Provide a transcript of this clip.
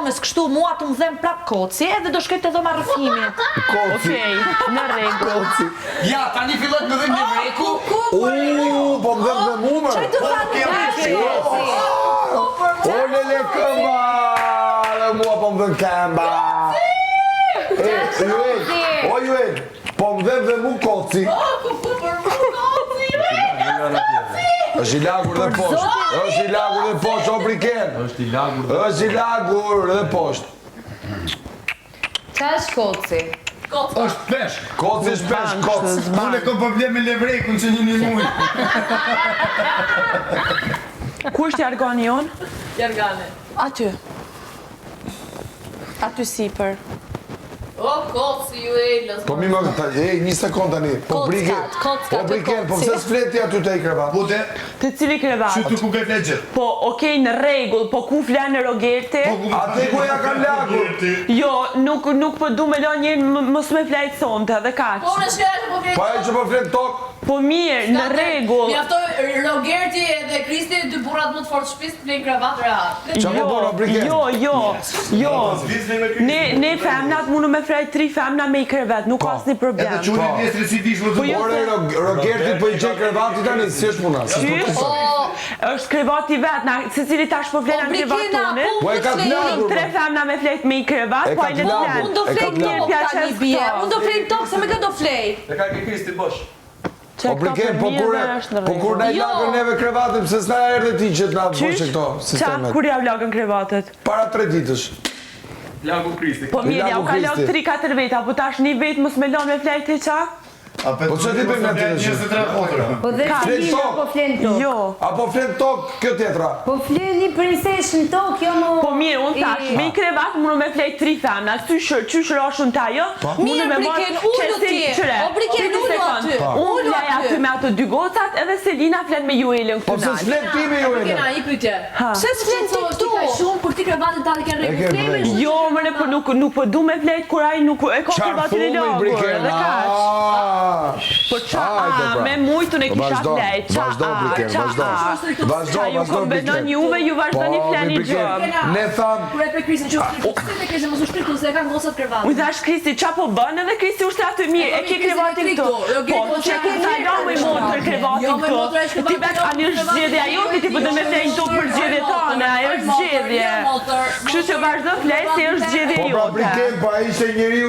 dhomës kështu mua të më dhem prap koci edhe do shkoj te dhoma rrëfimit. Okej, në rregull. Ja, tani fillon të dhem levreku. Po më dhem dhe mumër. Çaj të thanë O lele këmba. Dhe mua po më dhem këmba. Juel, po më dhem dhe mu koci. është i lagur dhe poshtë. është i lagur dhe poshtë, o briken. është i lagur dhe poshtë. Qa është koci? është peshk. Koci është peshk, koci. Unë e kom problem me levrekun që një muj. Ku është jargani jonë? Jargane. Aty. Aty sipër. O, koci ju e lës. Po mi më një sekund tani. Po briken, po pëse s'fleti aty te i krevat? Po te, Të cili krevat? që të ku ke flet gjithë. Po, okej, në rregull, po ku flan në Rogerti? Ate ku ja ka lagur? Jo, nuk po du me lo njërë mos me flajtë sonte dhe kaq. Po, në shkërë po flet. Pa e që po flet tokë? Po mirë, në rregull. Mjaftoj Rogerti dhe Kristi, dy burrat më të fortë shtëpisë të blejnë kravat rehat. Qa po bono briken? Jo. Ne femnat mundu me frejt 3 femna me i krevet, nuk ka asnjë problem. Edhe qune njësri si vishë më të Ore, Rogertit po i gjej krevati tani, si është puna? Është krevati vet, se cili tash po flen në krevat tonë. Po e ka të lagur. 3 femna me flet me i krevat, po ai le të flen. Unë do flej tokë tani bie. Unë do flej tokë, se me kë do flej. E ka ke Kristi bosh. Po briken, po kur na i lagën neve krevatin, pëse s'na erdhe ti që t'na bëshe këto sistemet? Kur ja u lagën krevatet? Para 3 ditësh. Lagu Kristi. Po mirë, ja u ka lagë 3-4 veta, po tash një vetë mos me lënë me flejtë qa? Po që ti bëjmë në të të që? Po dhe Selina po flen tokë. Jo. Apo flen tokë kjo tjetra? Po flen një prinseshë në tokë, jo më... Po mirë, unë tash, me i krevat mundu me flejt 3 femna, qysh roshun ta jo? Mirë, briken, ullu ti. O, briken, ullu aty. Unë flej aty me ato 2 gocat, edhe Selina flen me Juelën Po këtu se nalë. s'flet ti me Juelën? Kena, një pyetje. Pse s'flen ti këtu? Shumë për ti kravatin ta dhe ke rregull. Jo, mëre, po nuk po du me flejt kur ai nuk e ka krevatin e lagur, edhe kaq. Po qa, me mujtun e kisha flejt, qa, Vazhdo, ju kombenon juve, ju vazhdoni fleni gjë. Ne tham... Kur e pe Kristi që u shtriku, si me Kristi mos u shtriku, se e ka ngosat kravatin. Unë thash Kristi, qa po bën edhe Kristi u shtratë mirë, e ke krevatin këtu. Po, që ke sajlo me motër krevatin këtu. Ti bet, anë është zgjedhja jote, ti pëtë me flejnë tokë për zgjedhje tane, ajo është zgjedhje. Kështu që vazhdo flej, si është zgjedhje Po pra briken, pa ishte njeri